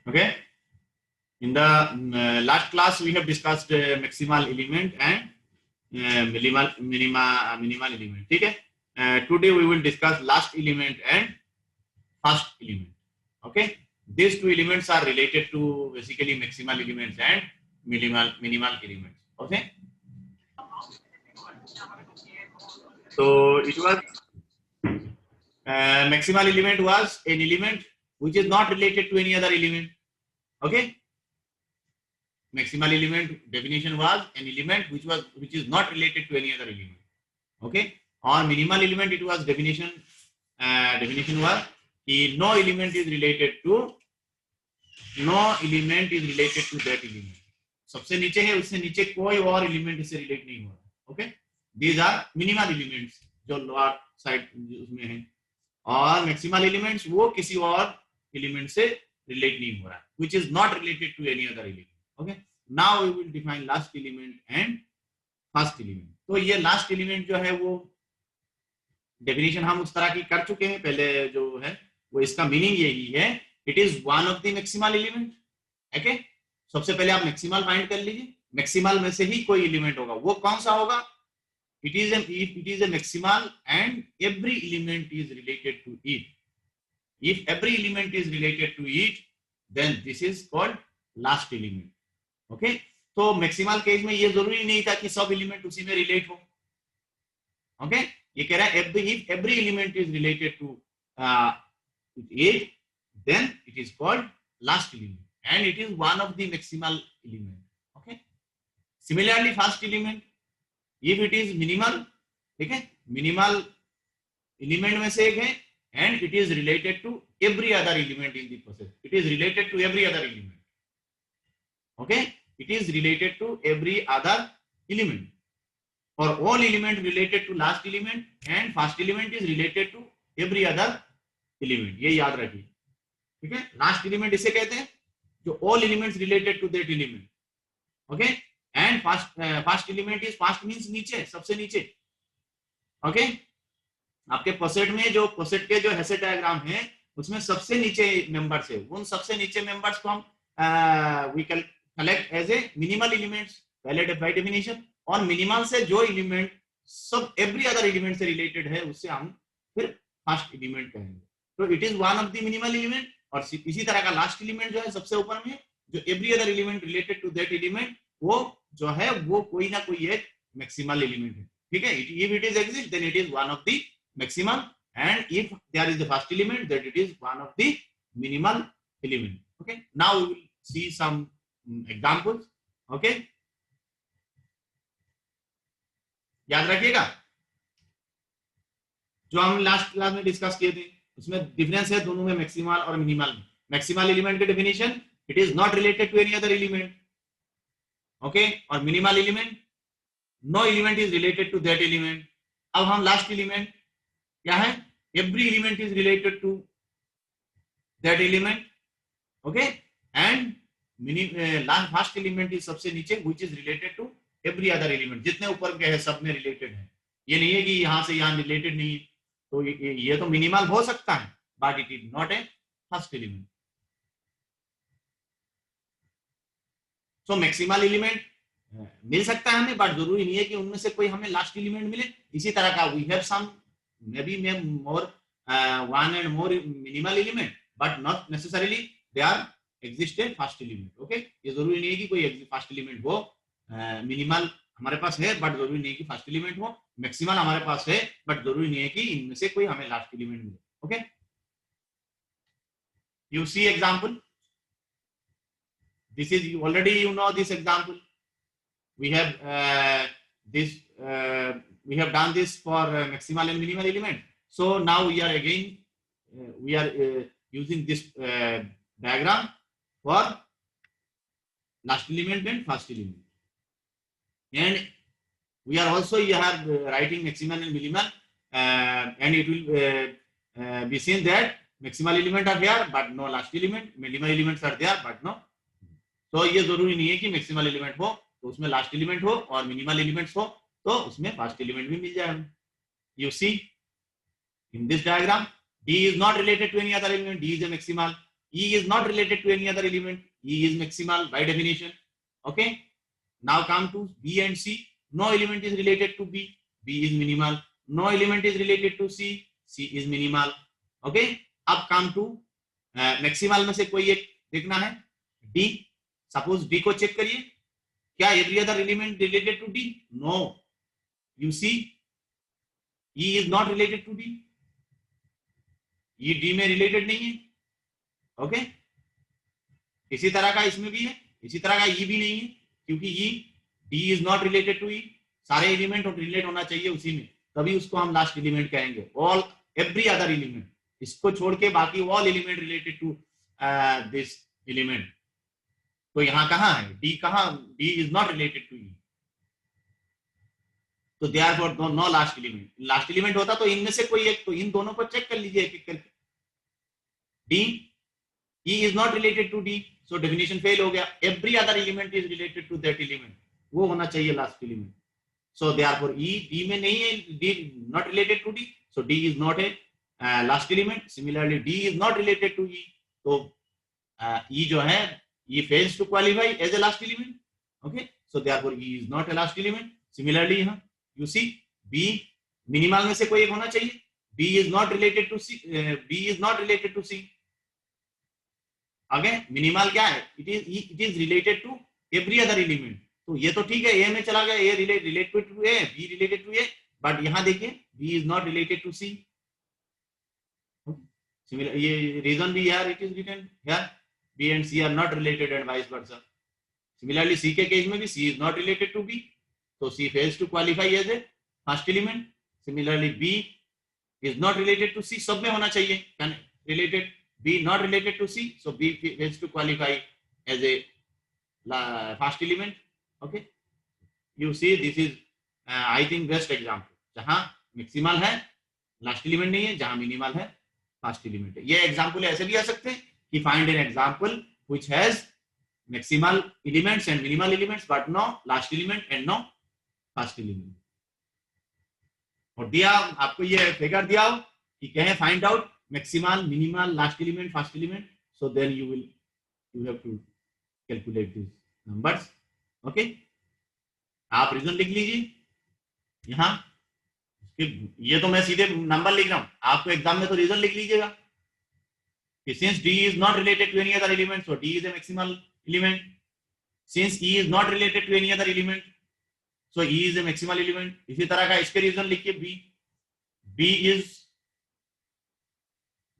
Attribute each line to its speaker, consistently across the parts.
Speaker 1: Okay. In the last class, we have discussed maximal element and minimal element. ठीक है. Today we will discuss last element and first element. Okay. These two elements are related to basically maximal elements and minimal elements. Okay. So it was maximal element was an element which is not related to any other element. Okay. Maximal element definition was an element which is not related to any other element. Okay. Or minimal element, it was definition was no element is related to that element. सबसे नीचे है, उससे नीचे कोई और element इससे relate नहीं हो रहा. Okay. These are minimal elements जो लोअर साइड उसमें है. और मैक्सिमल एलिमेंट्स वो किसी और एलिमेंट से रिलेट नहीं हो रहा है, which is not related to any other element. Okay. Now we will define last element and first element. तो ये लास्ट एलिमेंट जो है वो डेफिनेशन हम उस तरह की कर चुके हैं पहले जो है वो. इसका मीनिंग यही है, it is one of the maximal element. Okay. सबसे पहले आप मैक्सिमल फाइंड कर लीजिए. मैक्सिमल में से ही कोई एलिमेंट होगा, वो कौन सा होगा? It is a maximal and every element is related to it. If every element is related to it, then this is called last element. Okay. तो मैक्सिमल केस में ये जरूरी नहीं था कि सब एलिमेंट उसी में रिलेट हो. ओके. ये कह रहा है if every element is related to it, then it is called last element and it is one of the maximal element. Okay. Similarly, first element, if it is minimal, ठीक है, minimal element में से एक है and it is related to every other element in the process. It is related to every other element. Okay. It is related to every other element. और all element related to last element and first element is related to every other element. ये याद रखिए. ठीक है. Last element इसे कहते हैं जो all elements related to that element. Okay. And first element is first means नीचे, सबसे नीचे. Okay. आपके पसेट में जो पसेट के जो हेसेट डायग्राम है उसमें सबसे नीचे मेंबर्स है. उन सबसे नीचे मेंबर्स को हम we can collect as a minimal elements पहले by definition. और मिनिमल से जो एलिमेंट सब एवरी अदर एलिमेंट से रिलेटेड है उससे हम फिर फर्स्ट एलिमेंट कहेंगे. तो it is one of the minimal element. और इसी तरह का लास्ट एलिमेंट जो है सबसे ऊपर में जो every other element related to that element, वो जो है वो कोई ना कोई एक मैक्सिमल एलिमेंट है. ठीक है. If it is exist then it is one of the maximal and if there is the first element that it is one of the minimal element. Okay. Now we will see some examples. Okay. याद रखिएगा जो हम last class में discuss किए थे उसमें difference है दोनों में, मैक्सिमल और मिनिमल. मैक्सिमल एलिमेंट के definition, it is not related to any other element. Okay. और minimal element, no element is related to that element. अब हम लास्ट एलिमेंट क्या है? Every element is related to that element. Okay. And first element is सबसे नीचे, which is related to every other element. जितने ऊपर के है सब में रिलेटेड है. ये नहीं है कि यहां से यहां रिलेटेड नहीं है. तो ये तो मिनिमल हो सकता है but it is not a first element. So maximal element मिल सकता है हमें बट जरूरी नहीं है कि उनमें से कोई हमें लास्ट एलिमेंट मिले. इसी तरह का we have some maybe more one and more minimal element but not necessarily they are existed first element. Okay. ये जरूरी नहीं है कि कोई फर्स्ट एलिमेंट हो. मिनिमल हमारे पास है बट जरूरी नहीं है कि फर्स्ट एलिमेंट हो. मैक्सिमल हमारे पास है बट जरूरी नहीं है कि इनमें से कोई हमें लास्ट एलिमेंट मिले. Okay. You see example. This is already you know this example. We have done this for maximal and minimal element. So now we are using this diagram for last element and first element. And we are also here writing maximal and minimal, and it will be seen that maximal element are there but no last element, minimal elements are there but no. So ये जरूरी नहीं है कि maximal element हो तो उसमें last element हो और minimal elements हो तो उसमें first element भी मिल जाए. You see in this diagram, D is not related to any other element. D is a maximal. E is not related to any other element. E is maximal by definition. Okay. Now come to B and C. No element is related to B. B is minimal. No element is related to C. C is minimal. Okay. अब come to maximal में से कोई एक देखना है. D. Suppose D को check करिए. क्या every other element related to D? No. You see, E is not related to D. E D में रिलेटेड नहीं है. ओके. इसी तरह का इसमें भी है. इसी तरह का E भी नहीं है, क्योंकि E D is not related to E. सारे एलिमेंट रिलेट होना चाहिए उसी में, तभी उसको हम लास्ट एलिमेंट कहेंगे. ऑल एवरी अदर एलिमेंट, इसको छोड़ के बाकी all element related to this element. तो यहाँ कहाँ है D? कहाँ? D is not related to E. तो therefore no last element. Last element होता तो इनमें से कोई एक, तो इन दोनों पर चेक कर लीजिए एक एक करके. D, E is not related to D, so definition fail हो गया. Every other element is related to that element. वो होना चाहिए last element. So therefore E D में नहीं है, D not related to D, so D is not a last element. Similarly D is not related to E, तो E जो है E fails to qualify as a last element. Okay, so therefore E is not a last element. Similarly यहाँ you see B minimal में से कोई एक होना चाहिए. B is not related to C. B is not related to C. Again minimal क्या है? It is related to every other element. तो ये तो ठीक है, ए में चला गया, A related to A, B related to A, but यहां देखिए B is not related to C. Similar ये रीजन भी यार it is written here, B and C are not related and vice versa. Similarly C के case में भी C is not related to B, तो C fails to qualify as a first element. Similarly B is not related to C, सब में होना चाहिए related. B not related to C, so B fails to qualify as a first element. Okay, you see this is I think best example. जहां maximal है last element नहीं है, जहां minimal है फर्स्ट एलिमेंट है. ये एग्जांपल ऐसे भी आ सकते हैं कि find an example which has maximal elements and minimal elements but no last element and no first element. और दिया आपको ये फिगर दिया हो कि कहें find out maximal, minimal, last element, first element, so then you have to calculate these numbers. Okay, आप reason लिख लीजिए यहाँ. ये तो मैं सीधे नंबर लिख रहा हूं, आपको एग्जाम में तो रीजन लिख लीजिएगा. Since D is not related to any other element, so D is a maximal element. Since E is not related to any other element, so E is a maximal element. इसी तरह का इसके reason लिखिए. B is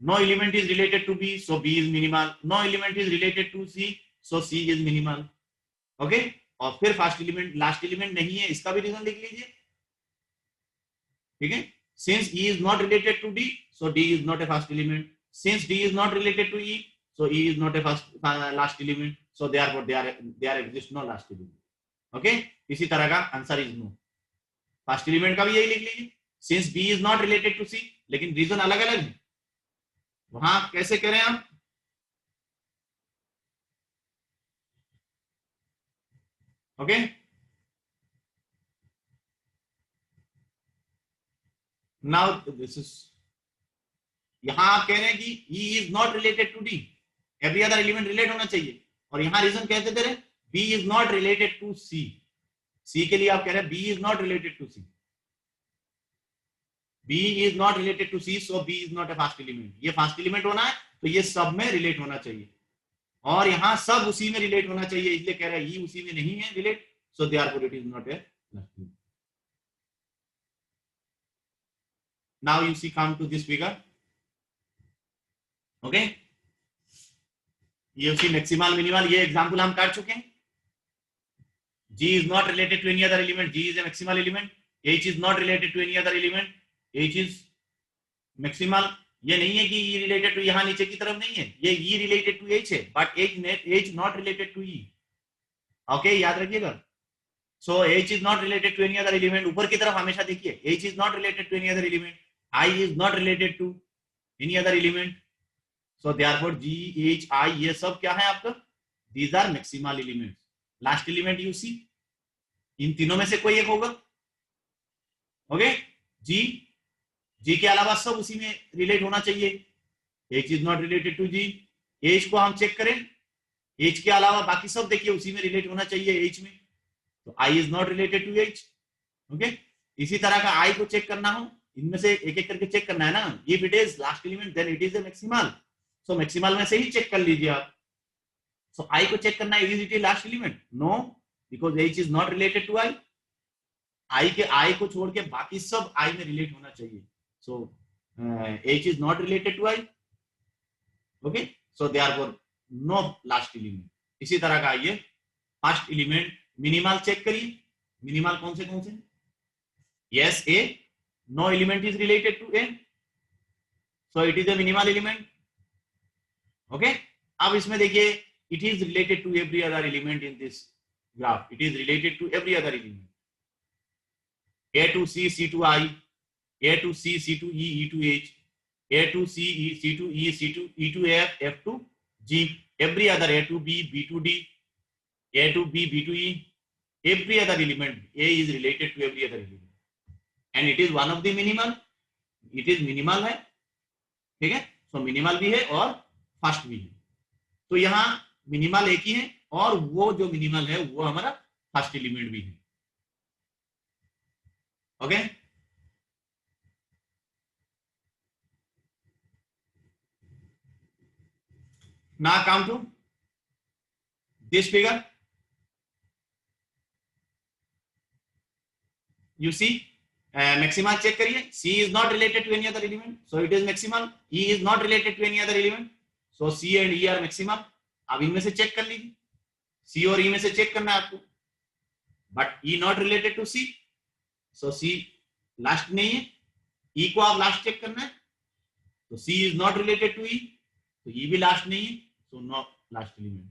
Speaker 1: no element is related to B, so B is minimal. No element is related to C, so C is minimal. Okay, और फिर first element last element नहीं है, इसका भी रीजन लिख लीजिए. ठीक है. Since E is not related to D, so D is not a first element. Since D is not related to E, so E is not a last element. So therefore there exists no last element. Okay, इसी तरह का answer is no. First element का भी यही लिख लीजिए. Since B is not related to C, लेकिन reason अलग अलग है. वहां कैसे करें हम? ओके, नाउ दिस इज, यहां आप कह रहे हैं कि E is not related to D, every other element relate होना चाहिए, और यहां रीजन कहते दे रहे B is not related to C. C के लिए आप कह रहे हैं B is not related to C. B is not related to C, so B is not a fast element. ये fast element होना है तो ये सब में रिलेट होना चाहिए, और यहाँ सब उसी में रिलेट होना चाहिए, इसलिए कह रहा है ये उसी में नहीं है relate, so therefore it is not a fast element. Now you see, come to this figure. Okay, ये उसी मैक्सिमल मिनिमल ये एग्जांपल हम कर चुके हैं. G is not related to any other element. G is a maximal element. H is not related to any other element. H is maximal. ये नहीं है कि E related to, यहाँ नीचे की तरफ नहीं है, ये E related to H है, but H not related to E. Okay, याद रखिएगा. So H is not related to any other element. ऊपर की तरफ हमेशा देखिए, H is not related to any other element. I is not related to any other element. So therefore G, H, I ये सब क्या है आपका? These are maximal elements. Last element you see, इन तीनों में से कोई एक होगा. ओके, G के अलावा सब उसी में रिलेट होना चाहिए. H is not related to G, H को हम चेक करें, एज के अलावा बाकी सब देखिए उसी में रिलेट होना चाहिए एज में, तो I is not related to H. Okay, इसी तरह का आई को चेक करना हो, इनमें से एक एक करके चेक करना है ना, if it is last element then it is a maximal, so maximal में से ही चेक कर लीजिए आप। सो आई को चेक करना है, is it a last element, no, because H is not related to I. I के आई को छोड़ के बाकी सब आई में रिलेट होना चाहिए, so H is not related to I. Okay, so therefore no last element. इसी तरह का आइए फर्स्ट एलिमेंट मिनिमल चेक करिए, मिनिमल कौन से? Yes, A, no element is related to A, so it is a minimal element. Okay, अब इसमें देखिए it is related to every other element in this graph, it is related to every other element, A to C, C to I, A to C, C to E, E to H, A to C, E, C to E, C to E to F, F to G, every other A to B, B to D, A to B, B to E, every other element, A is related to every other element, and it is one of the minimal, it is minimal है, ठीक है, so minimal भी है और first भी है, तो यहाँ मिनिमल एक ही है और वो जो मिनिमल है वो हमारा फर्स्ट एलिमेंट भी है। Okay, now come to this figure, you see maximal check करिए, C is not related to any other element, so it is maximal, E is not related to any other element, so C and E are maximal। अब इनमें से check कर लीजिए, C और E में से check करना है आपको, but E not related to C, so C last नहीं है, ई को आप लास्ट चेक करना है, तो सी इज नॉट रिलेटेड टू ई, तो ई भी लास्ट नहीं है, so not last element.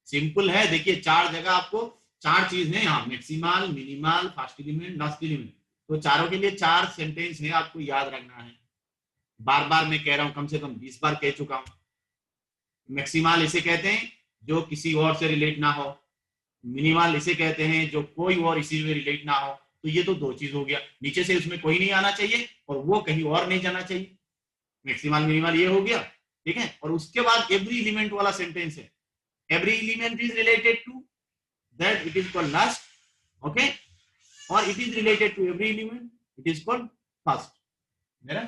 Speaker 1: Simple है, देखिए चार जगह आपको चार चीज है यहाँ, maximal, minimal, first element, last element, तो चारों के लिए चार सेंटेंस है, आपको याद रखना है। बार बार मैं कह रहा हूं, कम से कम 20 बार कह चुका हूं। मैक्सिमल इसे कहते हैं जो किसी और से रिलेट ना हो, मिनिमल इसे कहते हैं जो कोई और इसी में रिलेट ना हो, तो ये तो दो चीज हो गया, नीचे से उसमें कोई नहीं आना चाहिए और वो कहीं और नहीं जाना चाहिए, मैक्सिमल मिनिमल ये हो गया, ठीक है। और उसके बाद एवरी एलिमेंट वाला सेंटेंस है, every element is related to that, it is called last, okay, और it is related to every element, it is called first. मेरा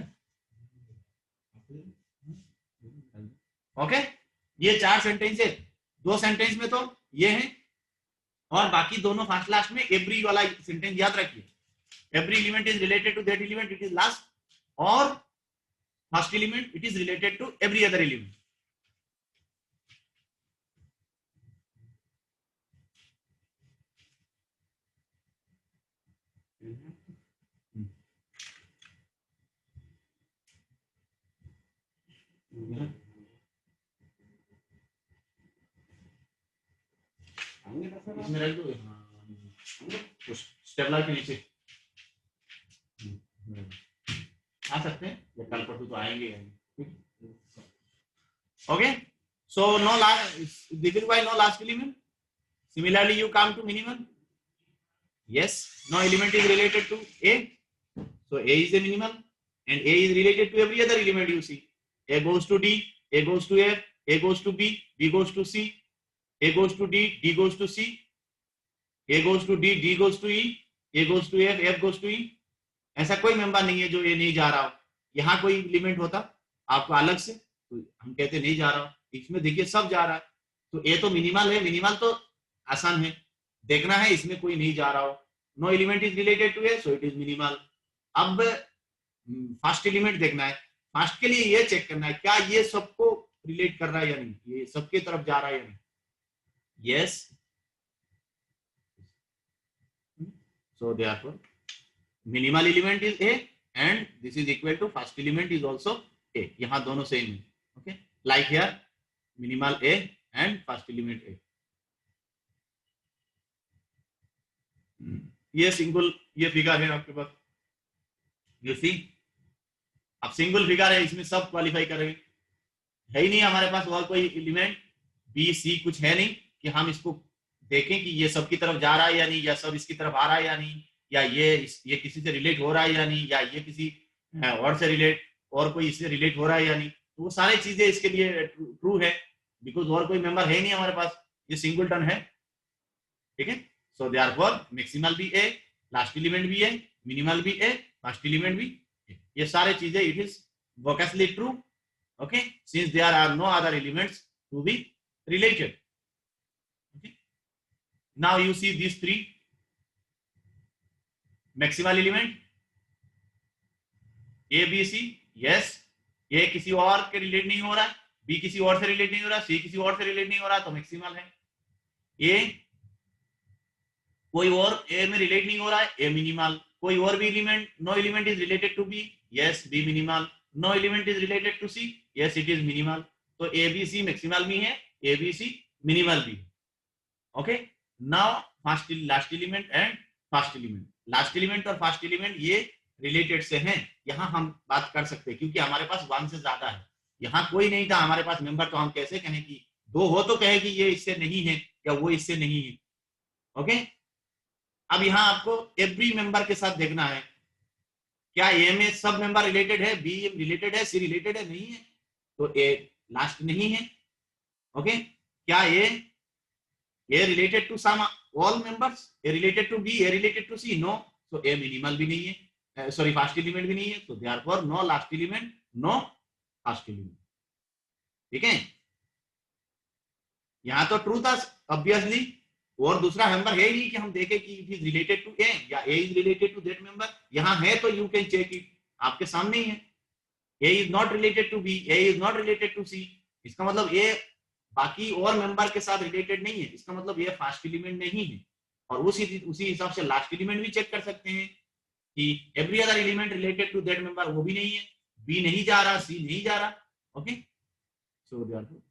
Speaker 1: ओके, ये चार सेंटेंस है, दो सेंटेंस में तो ये है और बाकी दोनों फर्स्ट लास्ट में एवरी वाला सेंटेंस याद रखिए, every element is related to that element, it is last, और first element it is related to every other element. इसमें रख दो, स्टेबलर के नीचे आ सकते हैं, या कल परसों तो आएंगे। Okay, so no last, divided by no last element. Similarly, you come to minimal. Yes, no element is related to A, so A is a minimal, and A is related to every other element you see. A goes to D, A goes to F, A goes to B, B goes to C, A goes to D, D goes to C, A goes to D, D goes to E, A goes to F, F goes to E। ऐसा कोई member नहीं है जो ये नहीं जा रहा हो। यहाँ कोई एलिमेंट होता आपको अलग से, तो हम कहते नहीं जा रहा हो, इसमें देखिए सब जा रहा है, तो ए तो मिनिमल है, मिनिमल तो आसान है देखना है, इसमें कोई नहीं जा रहा हो, no element is related to A, so it is minimal. अब फर्स्ट एलिमेंट देखना है, फर्स्ट के लिए ये चेक करना है क्या ये सबको रिलेट कर रहा है या नहीं, ये सबके तरफ जा रहा है या नहीं, yes, so therefore minimal element is A and this is equal to first element is also A, यहाँ दोनों सेम है, okay, like here minimal A and first element A। ये सिंगल, ये फिगर है आपके पास, you see, अब single figure है, इसमें सब क्वालिफाई करेंगे, है ही नहीं हमारे पास और कोई एलिमेंट B C कुछ है नहीं कि हम इसको देखें कि ये सबकी तरफ जा रहा है या नहीं, या सब इसकी तरफ आ रहा है या नहीं, या ये किसी से रिलेट हो रहा है या नहीं, या ये किसी और से रिलेट, और कोई इससे रिलेट हो रहा है या नहीं, तो वो सारी चीजें इसके लिए ट्रू है, बिकॉज और कोई मेंबर है नहीं हमारे पास, ये सिंगलटन है, ठीक है। सो देयरफॉर मैक्सिमल भी ए, लास्ट एलिमेंट भी ए, मिनिमल भी ए, फर्स्ट एलिमेंट भी ए, ये सारे चीजें it is vacuously true, okay, since there are no other elements to be related. Okay, now you see these three maximal element A, B, C. yes, A किसी और के relate नहीं हो रहा है, B किसी और से रिलेट नहीं हो रहा, C किसी और से रिलेट नहीं हो रहा, तो मैक्सिमल है। A कोई और A में रिलेट नहीं हो रहा है, A मिनिमल। कोई और भी element, no element is related to B, yes, B minimal. No element is related to C, yes, it is minimal. तो ABC मैक्सिमल भी है, ABC मिनिमल भी है। Okay, now first last element and first element, last element और first element ये related से हैं, यहां हम बात कर सकते हैं क्योंकि हमारे पास वन से ज्यादा है, यहां कोई नहीं था हमारे पास मेंबर, तो हम कैसे कहें कि दो हो तो कहे कि ये इससे नहीं है या वो इससे नहीं है। ओके, अब यहां आपको एवरी मेंबर के साथ देखना है, क्या ए में सब मेंबर रिलेटेड है, बी रिलेटेड है, सी रिलेटेड है, नहीं है, तो ए लास्ट नहीं है। ओके, क्या A related to some all members, A related to B, A related to C, no, तो ए मिनिमल भी नहीं है, सॉरी फर्स्ट एलिमेंट भी नहीं है, तो therefore no last element, no first element. ठीक है, यहां तो ट्रू था ऑब्वियसली, और दूसरा मेंबर है ही कि हम देखें कि it is related to A या A is related to that member, यहां है तो यू कैन चेक इट, आपके सामने ही है। A is not related to B, A is not related to C, इसका मतलब ए बाकी और मेंबर के साथ रिलेटेड नहीं है, इसका मतलब ये फर्स्ट एलिमेंट नहीं है। और उसी हिसाब से लास्ट एलिमेंट भी चेक कर सकते हैं कि every other element related to that member, वो भी नहीं है, बी नहीं जा रहा, सी नहीं जा रहा। Okay, so therefore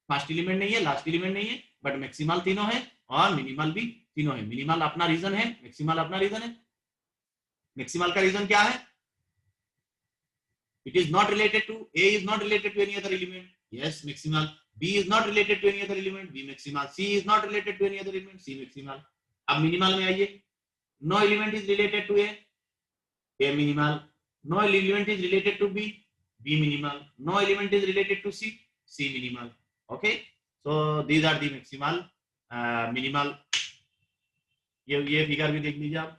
Speaker 1: first element नहीं है, लास्ट एलिमेंट नहीं है, बट मैक्सिमल तीनों है और मिनिमल भी तीनों है। मिनिमल अपना रीजन है, मैक्सिमल अपना रीजन है। मैक्सिमल का रीजन क्या है? It is not related to, A is not related to any other element, yes maximal. B is not related to any other element, B maximal. C is not related to any other element, C maximal. अब minimal में आइए, no element is related to A, A minimal. No element is related to B, B minimal. No element is related to C, C minimal. Okay, so these are the maximal, minimal. ये figure भी देख लीजिए आप,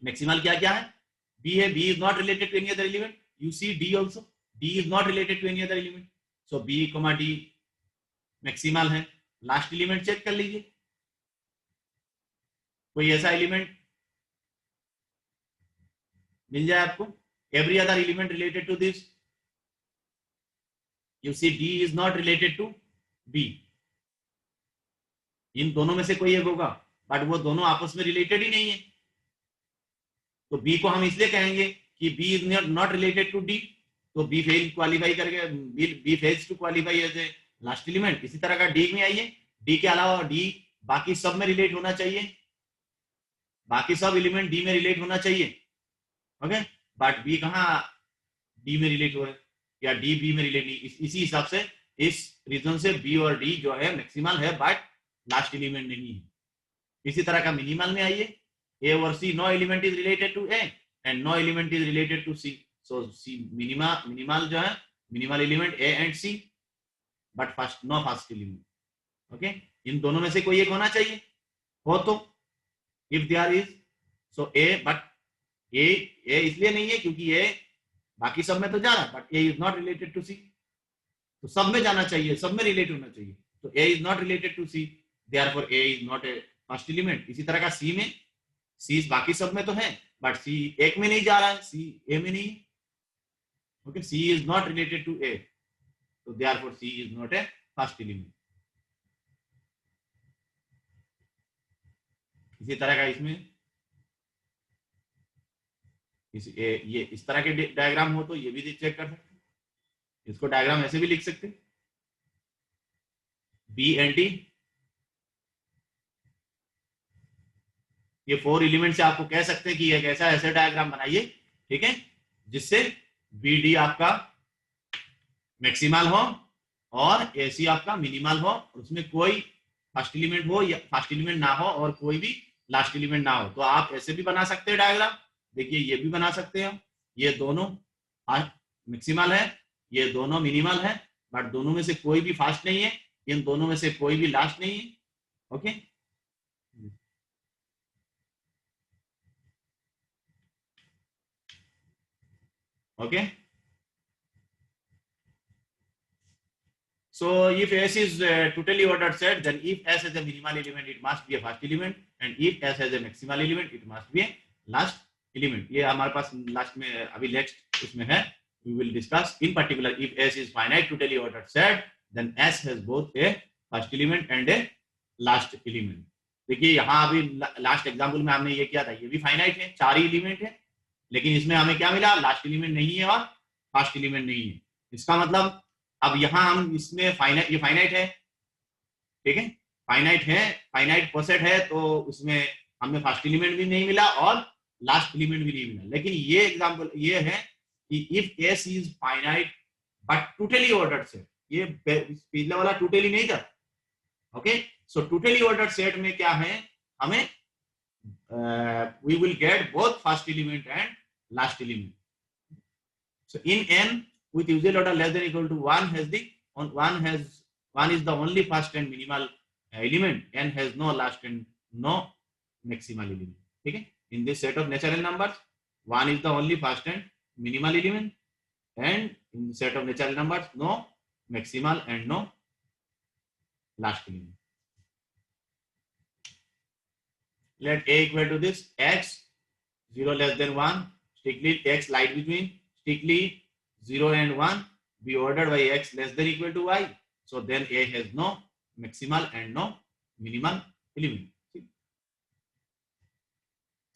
Speaker 1: maximal क्या क्या है? B है, B is not related to any other element. You see D also, D is not related to any other element. So B, D maximal है। लास्ट एलिमेंट चेक कर लीजिए, कोई ऐसा एलिमेंट मिल जाए आपको, every other element related to this, you see D is not related to B, इन दोनों में से कोई एक होगा, बट वो दोनों आपस में रिलेटेड ही नहीं है, तो B को हम इसलिए कहेंगे कि B is not related to D, तो बी फेल क्वालिफाई करके, B fails to qualify as a last element. इसी तरह का डी में आइए, डी के अलावा डी बाकी सब में रिलेट होना चाहिए, बाकी सब एलिमेंट डी में रिलेट होना चाहिए। ओके, बट बी कहाँ डी में रिलेट हो रहे या डी बी में रिलेट नहीं, इसी हिसाब से इस रीजन से बी और डी जो है मैक्सिमल है बट लास्ट एलिमेंट नहीं है। इसी तरह का मिनिमल में आइए, ए और C, no element is related to A and no element is related to C, so C minimal जो है, minimal element A and C, but first no first element. Okay, इन दोनों में से कोई एक होना चाहिए, हो तो if there is, so A, but A इसलिए नहीं है क्योंकि A बाकी सब में तो जा रहा है, but A is not related to C, तो सब में जाना चाहिए, सब में रिलेट होना चाहिए, तो A is not related to C, therefore A is not a first element. इसी तरह का C में, C बाकी सब में तो है बट C एक में नहीं जा रहा है, C A में नहीं। Okay, C is not related to A, so therefore C is not a first element. इसी तरह का इसमें ये इस तरह के डायग्राम हो तो ये भी चेक कर सकते हैं, इसको डायग्राम ऐसे भी लिख सकते हैं, B and D, ये 4 एलिमेंट से आपको कह सकते हैं कि एक ऐसा डायग्राम बनाइए, ठीक है, जिससे BD आपका मैक्सिमल हो और AC आपका मिनिमल हो, उसमें कोई फर्स्ट एलिमेंट हो या फर्स्ट एलिमेंट ना हो और कोई भी लास्ट एलिमेंट ना हो। तो आप ऐसे भी बना सकते हैं डायग्राम, देखिए ये भी बना सकते हैं, ये दोनों मैक्सिमल है, ये दोनों मिनिमल है, बट दोनों में से कोई भी फास्ट नहीं है, इन दोनों में से कोई भी लास्ट नहीं है. Okay, okay. So if S is totally ordered set, then if S has a minimal element, it must be a first element, and if S has a maximal element, it must be a last element. ये हमारे पास last में अभी next इसमें है. We will discuss in particular if S is finite totally ordered set, then S has both a first element and a last element. देखिए यहाँ अभी last example में हमने ये किया था, ये भी फाइनाइट है, 4 ही एलिमेंट है, लेकिन इसमें हमें क्या मिला, लास्ट एलिमेंट नहीं है और फर्स्ट एलिमेंट नहीं है. इसका मतलब अब यहां हम इसमें फाइनाइट, ये फाइनाइट है, ठीक है, फाइनाइट है, फाइनाइट परसेट है, तो उसमें हमें फर्स्ट एलिमेंट भी नहीं मिला और लास्ट एलिमेंट भी नहीं मिला. लेकिन ये एग्जांपल ये है कि if S is finite but totally ordered set, ये पिछला वाला टोटली नहीं था. Okay, so totally ordered set में क्या है, हमें we will get both first element and last element. So in n with usual order less than or equal to 1 has the one is the only first and minimal element, n has no last and no maximal element. ठीक है, in this set of natural numbers 1 is the only first and minimal element, and in the set of natural numbers no maximal and no last element. Let a equal to this x 0 less than 1, strictly x lies between, strictly 0 and 1 be ordered by x less than or equal to y. So then a has no maximal and no minimal element.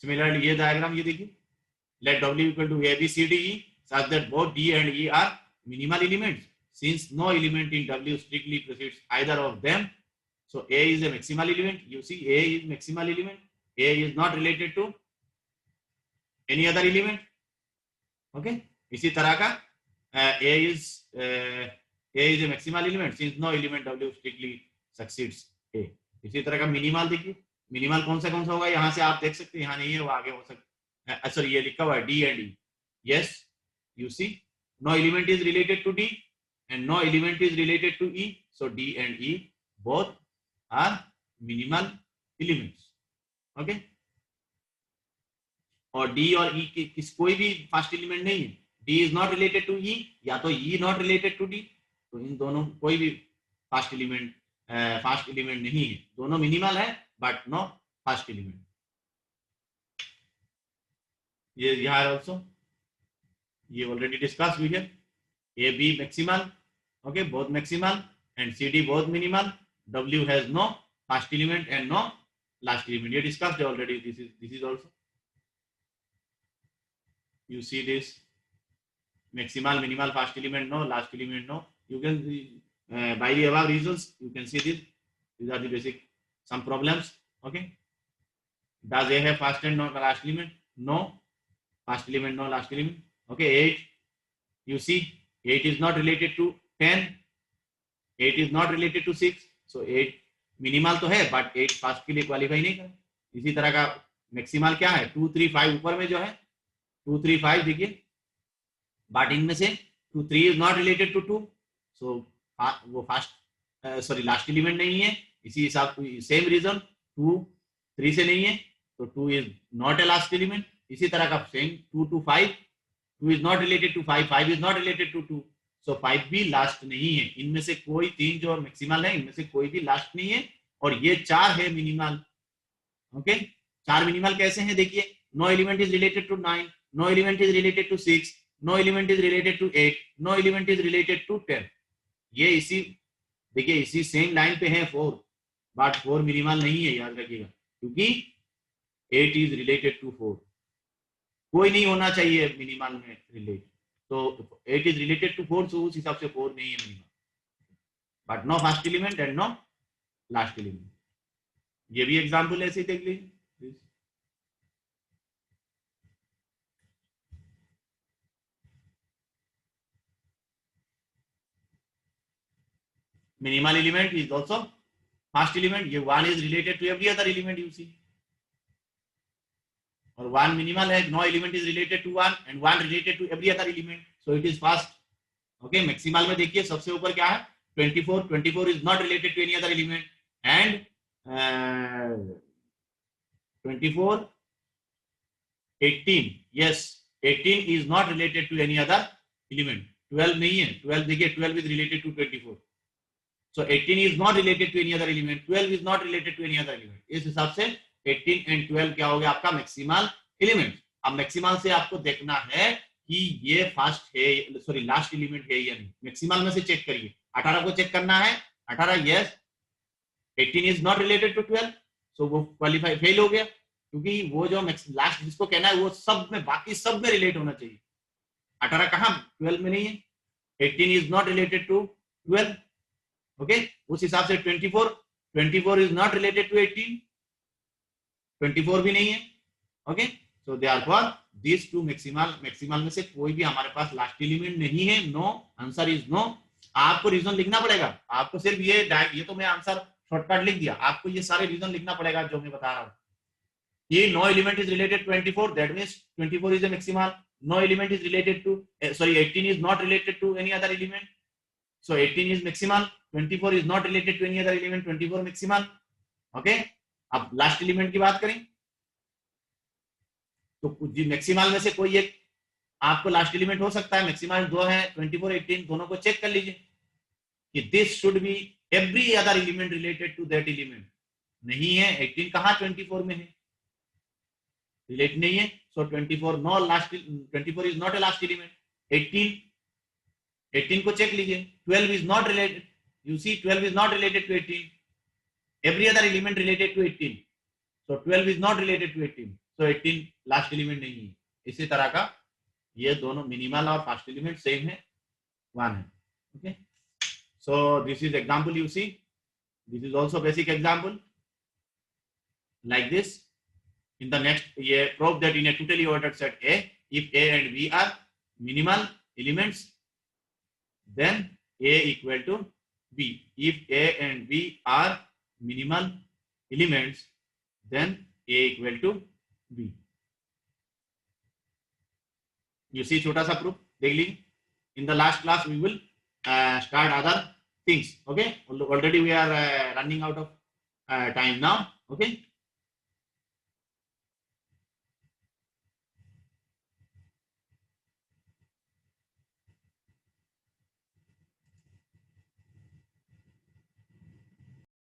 Speaker 1: Similarly, ये diagram ये देखिए, let w equal to a b c d e such that both d and e are minimal elements. Since no element in w strictly precedes either of them, so a is a maximal element. You see, a is maximal element. A is not related to any other element. Okay, इसी तरह का a is a maximal element since no element w strictly succeeds a. इसी तरह का minimal देखिए, minimal कौन सा होगा, यहाँ से आप देख सकते हैं, यहाँ नहीं है, वो आगे हो सकता है. सॉरी, ये लिखा हुआ है d and e. Yes, you see, no element is related to d and no element is related to e. So d and e both are minimal elements. Okay, और डी और ई किस कोई भी first element नहीं है. D is not related to E, या तो E not related to D, तो इन दोनों कोई भी फर्स्ट एलिमेंट नहीं है. दोनों मिनिमल है बट नो फर्स्ट एलिमेंट. ये यहाँ ऑल्सो ये ऑलरेडी डिस्कस हुई है. A B maximal, okay, both maximal, and C D both minimal. W has no first element and no last element. You discussed already. This is also, you see this maximal, minimal, first element no, last element no. You can by the above reasons you can see this. These are the basic some problems. Okay, does A have first and no last element? No, first element no, last element. Okay, 8, you see 8 is not related to 10, 8 is not related to 6, so 8 minimal तो है but 8 first के लिए qualify नहीं कर. इसी तरह का maximal क्या है, 2 3 5 ऊपर में जो है 2 3 5 देखिए, बट इनमें से 2 3 इज नॉट रिलेटेड टू 2, सो वो फर्स्ट सॉरी लास्ट एलिमेंट नहीं है. इसी हिसाब सेम रीजन 2 3 से नहीं है, तो 2 is not a last element. इसी तरह का same 2 to 5, 2 is not related to 5, 5 is not related to 2, so 5 भी लास्ट नहीं है. इनमें से कोई 3 जो मैक्सिमल है, इनमें से कोई भी लास्ट नहीं है, और ये 4 है मिनिमल. ओके, 4 मिनिमल कैसे हैं देखिए, no element is related to 9, no element is related to 6, no element is related to 8, no element is related to 10. ये इसी देखिए इसी सेम लाइन पे है 4, बट 4 मिनिमल नहीं है, याद रखिएगा, क्योंकि 8 इज रिलेटेड टू 4. कोई नहीं होना चाहिए मिनिमल में रिलेट, तो 8 is related to 4, so उस हिसाब से 4 नहीं है minimum, but no first element and no last element. ये भी एग्जांपल ऐसे देख लीजिए. Minimal element is also first element. ये 1 is related to every other element you see, और 1 मिनिमल है, no element is related to 1 and 1 related to every other element. so it is fast. Okay, maximal में देखिए सबसे ऊपर क्या है 24. 24 is not related to any other element and 24 18, yes 18 is not related to any other element. 12 नहीं है, 12 देखिए 12 is related to 24, so 18 is not related to any other element, 12 is not related to any other element. इस हिसाब से 18 and 12 क्या हो गया आपका मैक्सिमल एलिमेंट. अब मैक्सिमल से आपको देखना है कि ये फास्ट है, सॉरी लास्ट एलिमेंट है या नहीं. मैक्सिमल में से चेक करिए. 18 को चेक करना है. 18 yes, 18 is not related to 12, सो वो क्वालिफाई फेल हो गया, क्योंकि वो जो लास्ट जिसको कहना है वो सब में, बाकी सब में रिलेट होना चाहिए. 18 कहां 12 में नहीं है. 18 is not related to 12. Okay, उस हिसाब से 24 इज नॉट रिलेटेड टू 18, 24 भी नहीं है. Okay, so therefore this two maximal में से कोई भी हमारे पास लास्ट एलिमेंट नहीं है. No, answer is no. आपको रीजन लिखना पड़ेगा. आपको सिर्फ ये तो मैं आंसर शॉर्टकट लिख दिया, आपको ये सारे रीजन लिखना पड़ेगा जो मैं बता रहा हूं. ये no element is related 24, that means 24 is a maximal. No element is related to 18 is not related to any other element, so 18 is maximal. 24 is not related to any other element, 24 maximal. Okay, अब last element की बात करें तो maximal में से कोई एक आपको लास्ट एलिमेंट हो सकता है. मैक्सिमल दो है, 24 18, दोनों को चेक कर लीजिए कि this should be every other element related to that element. नहीं है. 18 कहां 24 में है, रिलेट नहीं है. So 24 no last, 24 is not a last element. 18 को चेक लीजिए. 12 is not related, you see 12 is not related to 18. Every other element related to 18, so 12 is not related to 18, so 18 last element नहीं है. इसी तरह का ये दोनों minimal और फास्ट एलिमेंट सेम है, वन है. Okay, so this is example, you see this is also basic example like this. In the next, prove that in a totally ordered set A, if A and B are minimal elements, then A equal to B. If A and B are minimal elements, then A equal to B. You see छोटा सा proof देख लीजिए. In the last class we will start other things. Okay, already we are running out of time now. Okay,